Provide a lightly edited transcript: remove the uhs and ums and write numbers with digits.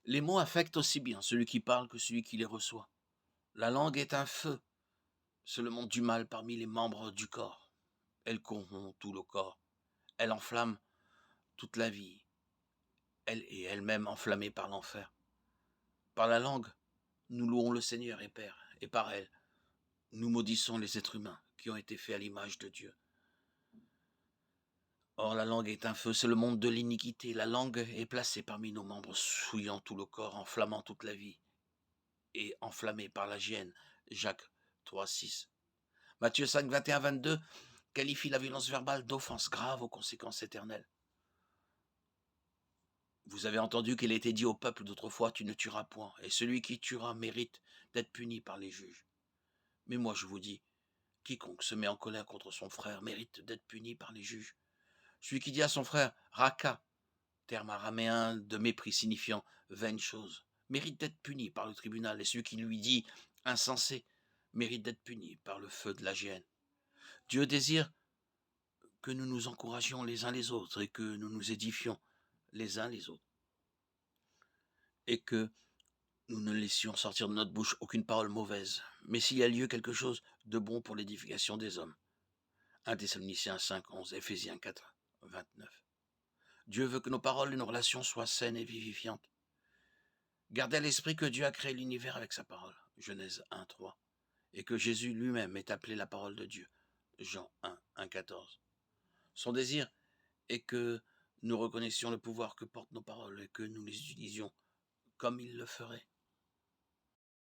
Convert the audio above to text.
Les mots affectent aussi bien celui qui parle que celui qui les reçoit. La langue est un feu, c'est le monde du mal parmi les membres du corps. Elle corrompt tout le corps, elle enflamme toute la vie, elle est elle-même enflammée par l'enfer. Par la langue, nous louons le Seigneur et Père, et par elle, nous maudissons les êtres humains qui ont été faits à l'image de Dieu. Or, la langue est un feu, c'est le monde de l'iniquité. La langue est placée parmi nos membres, souillant tout le corps, enflammant toute la vie, et enflammée par la gêne. Jacques 3, 6. Matthieu 5, 21, 22 qualifie la violence verbale d'offense grave aux conséquences éternelles. Vous avez entendu qu'il a été dit au peuple d'autrefois, tu ne tueras point, et celui qui tuera mérite d'être puni par les juges. Mais moi je vous dis, quiconque se met en colère contre son frère mérite d'être puni par les juges. Celui qui dit à son frère, raka, terme araméen de mépris signifiant vaine chose, mérite d'être puni par le tribunal, et celui qui lui dit insensé mérite d'être puni par le feu de la géhenne. Dieu désire que nous nous encouragions les uns les autres et que nous nous édifions les uns les autres, et que nous ne laissions sortir de notre bouche aucune parole mauvaise, mais s'il y a lieu quelque chose de bon pour l'édification des hommes. 1 Thessaloniciens 5, 11, Éphésiens 4, 29. Dieu veut que nos paroles et nos relations soient saines et vivifiantes. Gardez à l'esprit que Dieu a créé l'univers avec sa parole, Genèse 1, 3, et que Jésus lui-même est appelé la parole de Dieu, Jean 1, 1, 14. Son désir est que nous reconnaissions le pouvoir que portent nos paroles et que nous les utilisions comme il le ferait.